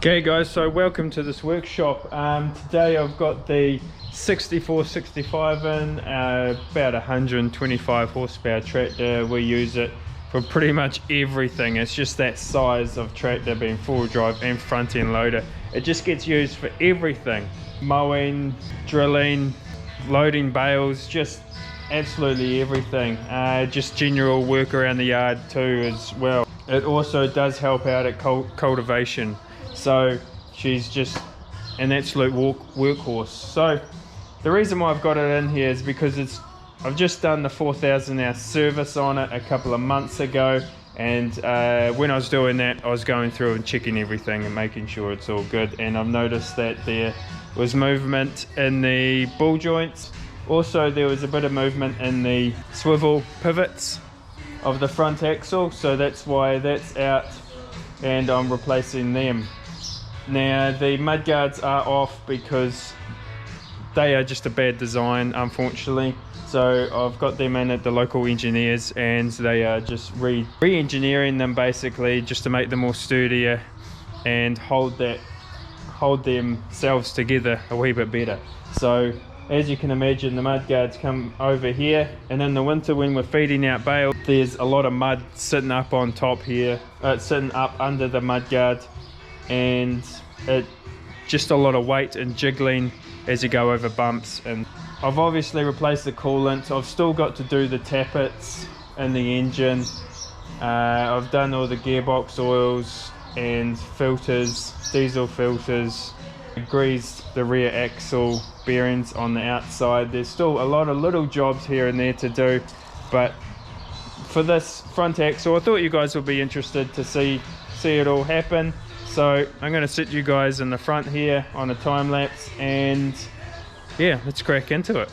Okay guys, so welcome to this workshop. Today I've got the 6465 in, about 125 horsepower tractor. We use it for pretty much everything. It's just that size of tractor, being four-wheel drive and front end loader. It just gets used for everything. Mowing, drilling, loading bales, just absolutely everything. Just general work around the yard too as well. It also does help out at cultivation. So she's just an absolute workhorse. So the reason why I've got it in here is because I've just done the 4,000 hour service on it a couple of months ago, and when I was doing that I was going through and checking everything and making sure it's all good, and I've noticed that there was movement in the ball joints. Also there was a bit of movement in the swivel pivots of the front axle, so that's why that's out and I'm replacing them. Now the mudguards are off because they are just a bad design, unfortunately. So I've got them in at the local engineers, and they are just re-engineering them basically, just to make them more sturdier and hold themselves together a wee bit better. So as you can imagine, the mudguards come over here, and in the winter when we're feeding out bale, there's a lot of mud sitting up on top here, sitting up under the mudguard, and it just a lot of weight and jiggling as you go over bumps. And I've obviously replaced the coolant. I've still got to do the tappets in the engine. I've done all the gearbox oils and filters, diesel filters, greased the rear axle bearings on the outside. There's still a lot of little jobs here and there to do, but for this front axle I thought you guys would be interested to see it all happen. So I'm going to sit you guys in the front here on a time lapse, and yeah, let's crack into it.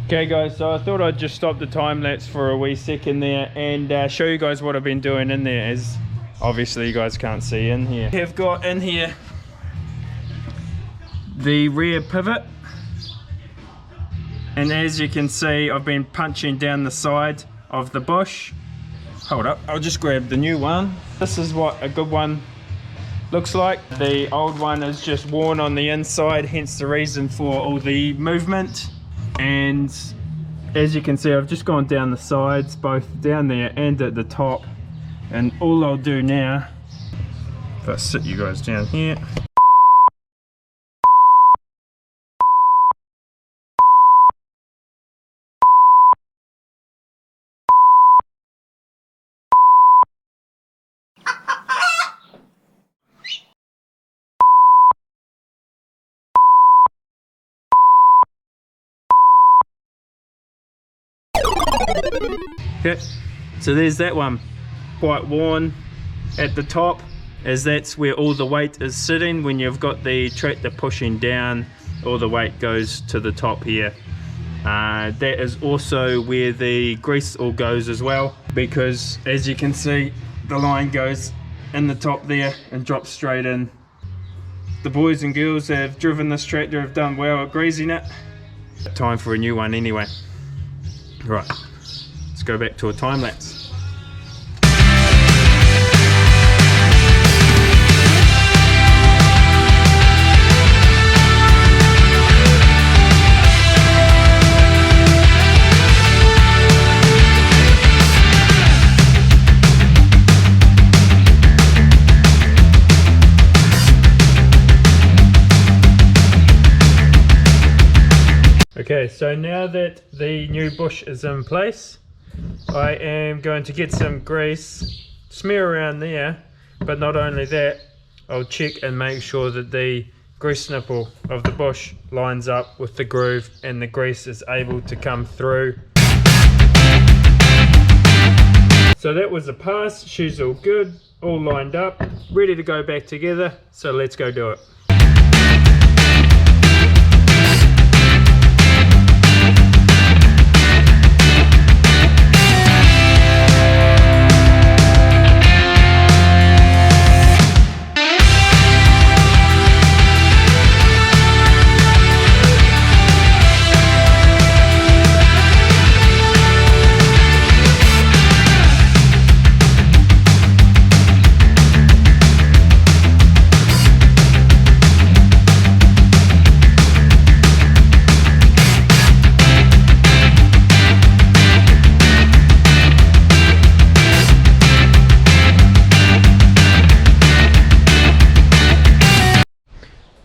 Okay guys, so I thought I'd just stop the time lapse for a wee second there and show you guys what I've been doing in there, as obviously you guys can't see in here. I've got in here the rear pivot, and as you can see I've been punching down the side of the bush. Hold up, I'll just grab the new one. This is what a good one looks like. The old one is just worn on the inside, hence the reason for all the movement. And as you can see, I've just gone down the sides, both down there and at the top. And all I'll do now, if I sit you guys down here, okay, so there's that one, quite worn at the top, as that's where all the weight is sitting. When you've got the tractor pushing down, all the weight goes to the top here. That is also where the grease all goes as well, because as you can see the line goes in the top there and drops straight in. The boys and girls that have driven this tractor have done well at greasing it. Time for a new one anyway. Right, let's go back to a time lapse. Okay, so now that the new bush is in place, I am going to get some grease, smear around there, but not only that, I'll check and make sure that the grease nipple of the bush lines up with the groove and the grease is able to come through. So that was a pass. Shoes all good, all lined up, ready to go back together. So let's go do it.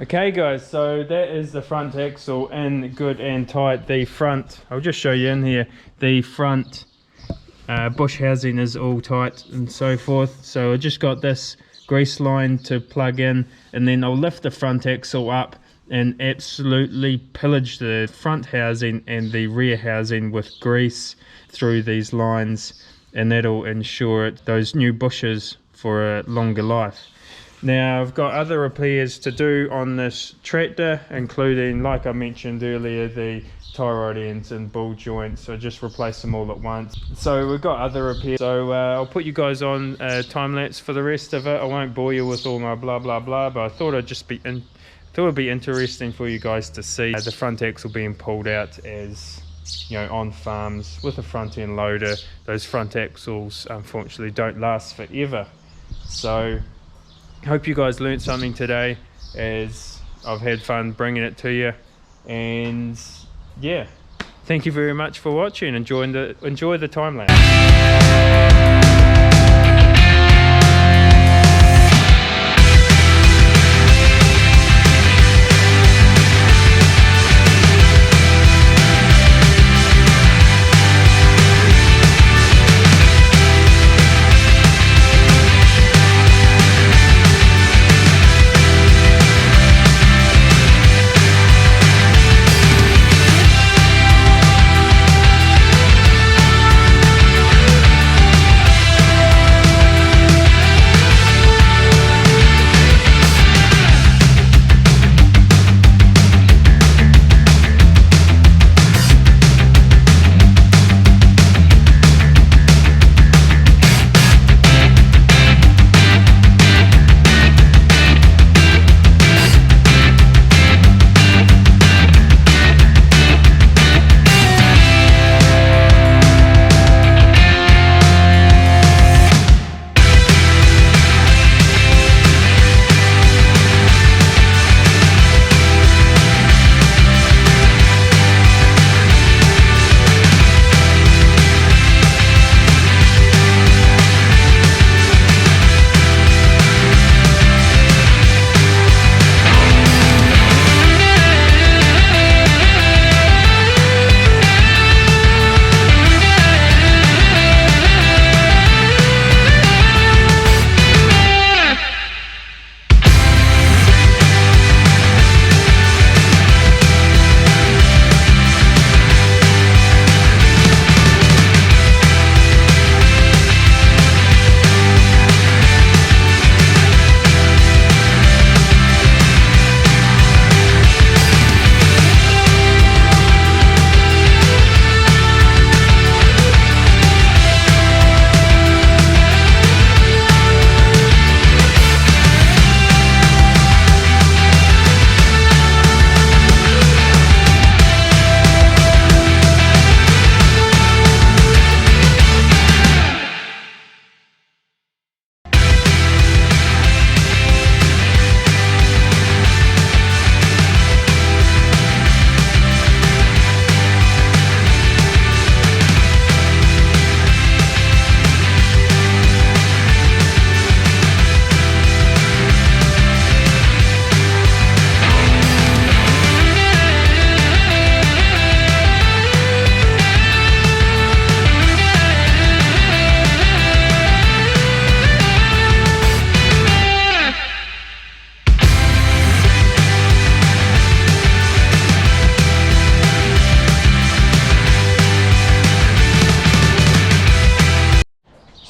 Okay guys, so that is the front axle in good and tight. The front, I'll just show you in here, the front bush housing is all tight and so forth. So I just got this grease line to plug in, and then I'll lift the front axle up and absolutely pillage the front housing and the rear housing with grease through these lines, and that'll ensure those new bushes for a longer life. Now I've got other repairs to do on this tractor, including, like I mentioned earlier, the tie rod ends and ball joints. So just replace them all at once. So we've got other repairs. So I'll put you guys on time lapse for the rest of it. I won't bore you with all my blah blah blah, but I thought it'd be interesting for you guys to see the front axle being pulled out, as you know, on farms with a front end loader. Those front axles unfortunately don't last forever. So hope you guys learned something today, as I've had fun bringing it to you. And yeah, thank you very much for watching. Enjoy the time lapse.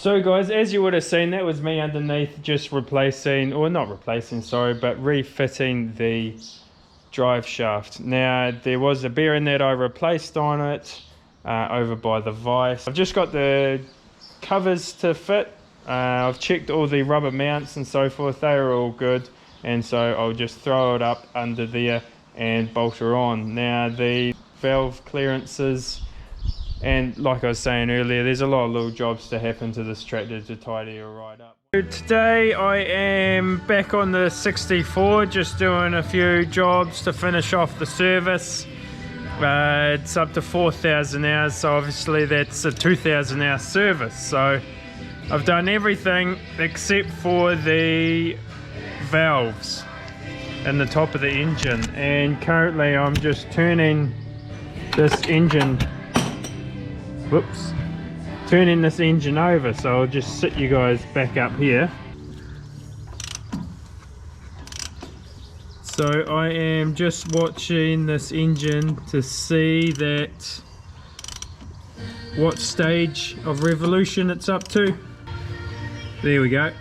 So guys, as you would have seen, that was me underneath just replacing, or not replacing, sorry, but refitting the drive shaft. Now there was a bearing that I replaced on it over by the vise. I've just got the covers to fit. I've checked all the rubber mounts and so forth, they are all good, and so I'll just throw it up under there and bolt her on. Now the valve clearances, and like I was saying earlier, there's a lot of little jobs to happen to this tractor to tidy her right up. Today I am back on the 64, just doing a few jobs to finish off the service. It's up to 4,000 hours, so obviously that's a 2,000 hour service. So I've done everything except for the valves in the top of the engine, and currently I'm just turning this engine, turning this engine over. So I'll just sit you guys back up here. So I am just watching this engine to see that what stage of revolution it's up to. There we go,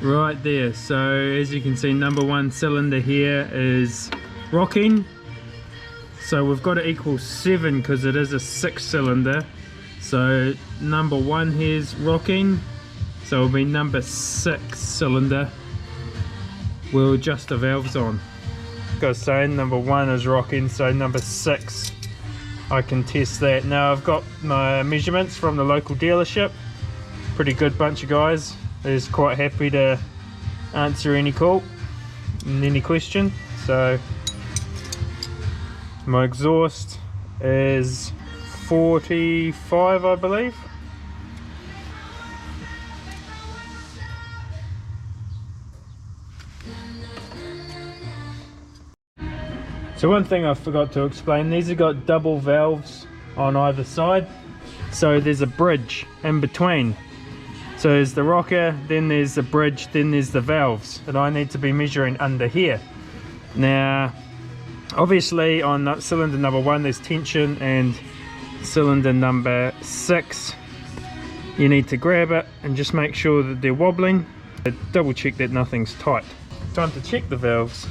right there. So as you can see, number one cylinder here is rocking, so we've got to equal 7 because it is a 6-cylinder. So number one here's rocking, so it'll be number 6 cylinder. We'll adjust the valves on. Like I was saying, number 1 is rocking, so number 6 I can test that. Now I've got my measurements from the local dealership. Pretty good bunch of guys. They're quite happy to answer any call and any question. So my exhaust is 45, I believe. So one thing I forgot to explain, these have got double valves on either side, so there's a bridge in between. So there's the rocker, then there's the bridge, then there's the valves, and I need to be measuring under here. Now obviously on cylinder number 1 there's tension, and cylinder number 6 you need to grab it and just make sure that they're wobbling. Double check that nothing's tight. Time to check the valves.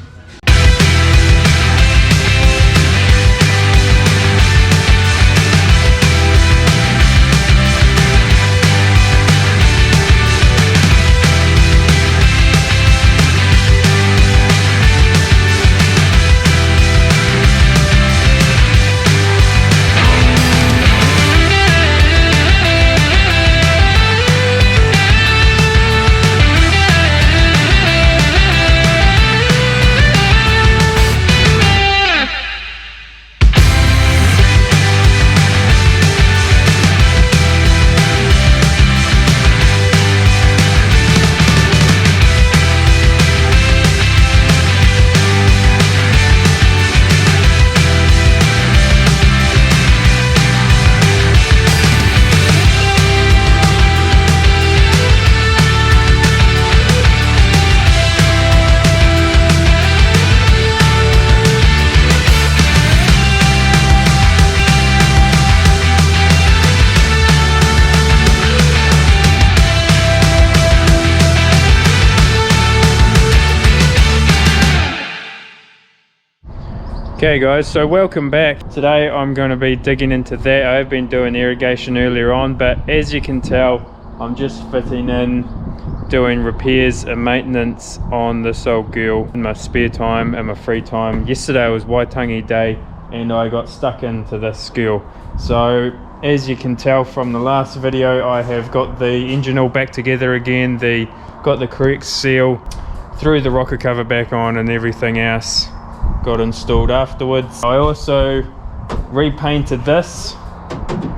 Okay guys, so welcome back. Today I'm going to be digging into that. I've been doing irrigation earlier on, but as you can tell, I'm just fitting in, doing repairs and maintenance on this old girl in my spare time and my free time. Yesterday was Waitangi Day and I got stuck into this girl. So as you can tell from the last video, I have got the engine all back together again, got the correct seal, threw the rocker cover back on and everything else got installed afterwards. I also repainted this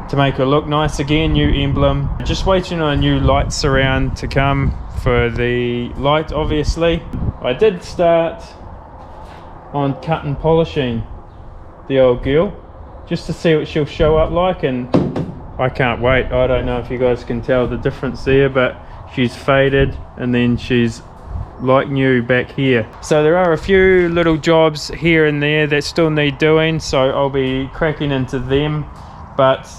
to make it look nice again, new emblem. Just waiting on a new light surround to come for the light, obviously. I did start on cut and polishing the old girl just to see what she'll show up like, and I can't wait. I don't know if you guys can tell the difference there, but she's faded and then she's like new back here. So there are a few little jobs here and there that still need doing, so I'll be cracking into them, but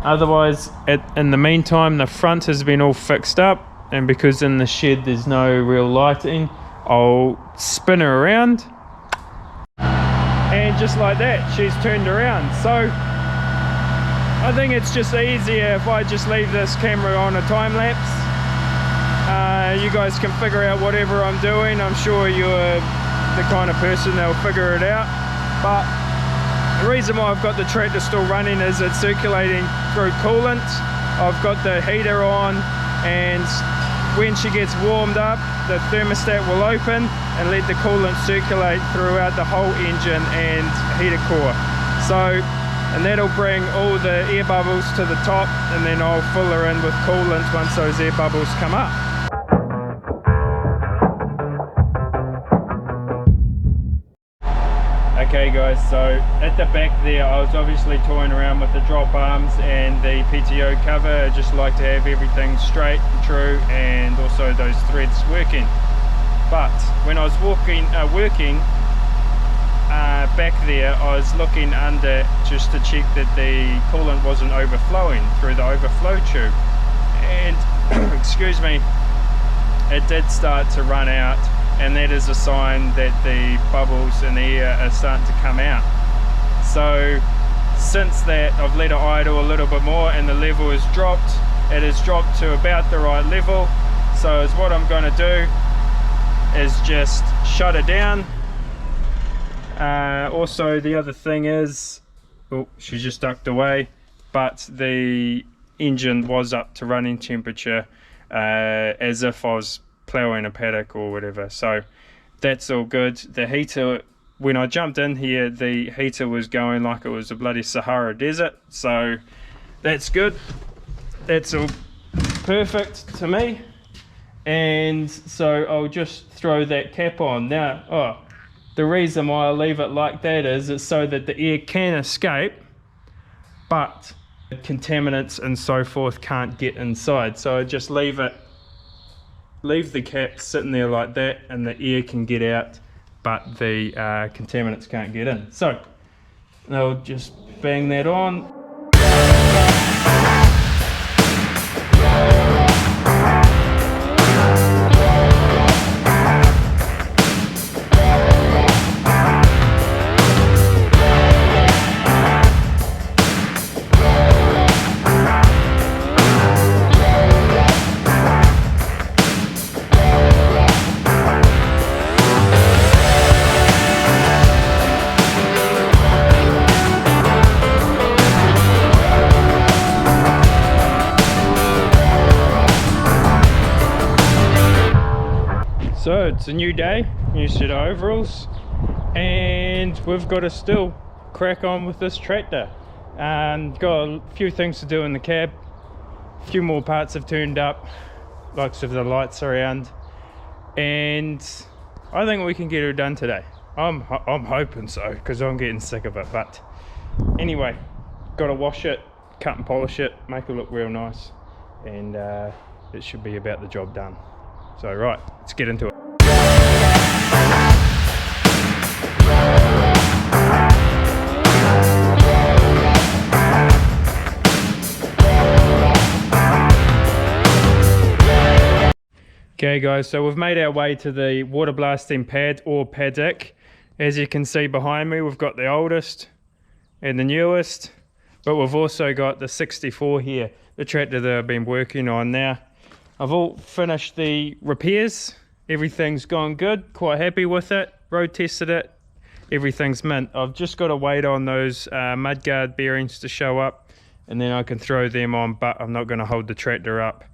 Otherwise, in the meantime, the front has been all fixed up, and because in the shed there's no real lighting, I'll spin her around, and just like that, she's turned around. So I think it's just easier if I just leave this camera on a time lapse. You guys can figure out whatever I'm doing. I'm sure you're the kind of person that'll figure it out. But the reason why I've got the tractor still running is it's circulating through coolant. I've got the heater on, and when she gets warmed up, the thermostat will open and let the coolant circulate throughout the whole engine and heater core. So, and that'll bring all the air bubbles to the top, and then I'll fill her in with coolant once those air bubbles come up. Okay guys, so at the back there I was obviously toying around with the drop arms and the PTO cover. I just like to have everything straight and true, and also those threads working. But when I was working back there, I was looking under just to check that the coolant wasn't overflowing through the overflow tube, and excuse me, it did start to run out. And that is a sign that the bubbles in the air are starting to come out. So since that, I've let it idle a little bit more, and the level has dropped. It has dropped to about the right level. So what I'm going to do is just shut it down. Also, the other thing is, oh, she just ducked away, but the engine was up to running temperature, as if I was ploughing a paddock or whatever. So that's all good. The heater, when I jumped in here, the heater was going like it was a bloody Sahara desert, so that's good. That's all perfect to me. And so I'll just throw that cap on now. The reason why I leave it like that is it's so that the air can escape, but contaminants and so forth can't get inside. So I just leave the cap sitting there like that, and the air can get out, but the contaminants can't get in. So I'll just bang that on. So it's a new day, new set of overalls, and we've got to still crack on with this tractor. And got a few things to do in the cab. A few more parts have turned up, likes of the lights around, and I think we can get her done today. I'm hoping so, because I'm getting sick of it. But anyway, got to wash it, cut and polish it, make it look real nice, and it should be about the job done. So right, let's get into it. Okay guys, so we've made our way to the water blasting pad or paddock. As you can see behind me, we've got the oldest and the newest, but we've also got the 64 here, the tractor that I've been working on now. I've all finished the repairs, everything's gone good, quite happy with it, road tested it, everything's mint. I've just got to wait on those mudguard bearings to show up, and then I can throw them on, but I'm not going to hold the tractor up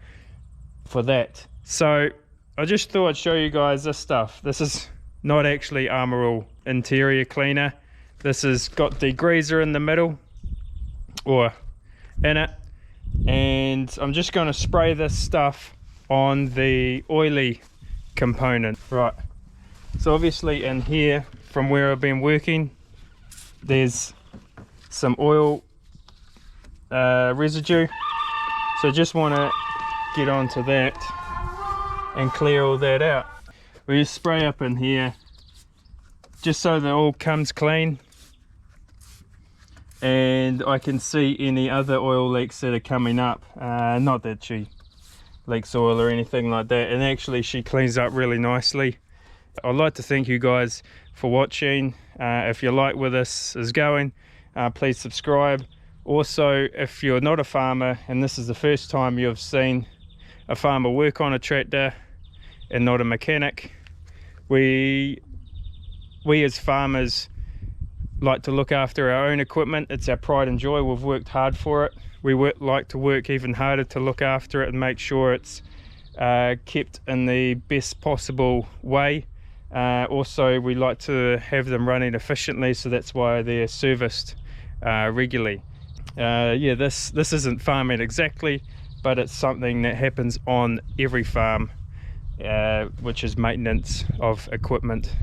for that. So I just thought I'd show you guys this stuff. This is not actually Armor All interior cleaner. This has got degreaser in the middle, or in it, and I'm just going to spray this stuff on the oily component. Right, so obviously in here from where I've been working, there's some oil residue, so just want to get onto that and clear all that out. We just spray up in here just so that all comes clean, and I can see any other oil leaks that are coming up. Not that she leaks oil or anything like that, and actually she cleans up really nicely. I'd like to thank you guys for watching. If you like where this is going, please subscribe. Also, if you're not a farmer and this is the first time you've seen a farmer work on a tractor and not a mechanic, we as farmers like to look after our own equipment. It's our pride and joy. We've worked hard for it. We like to work even harder to look after it and make sure it's kept in the best possible way. Also, we like to have them running efficiently, so that's why they're serviced regularly. Yeah, this isn't farming exactly, but it's something that happens on every farm, which is maintenance of equipment.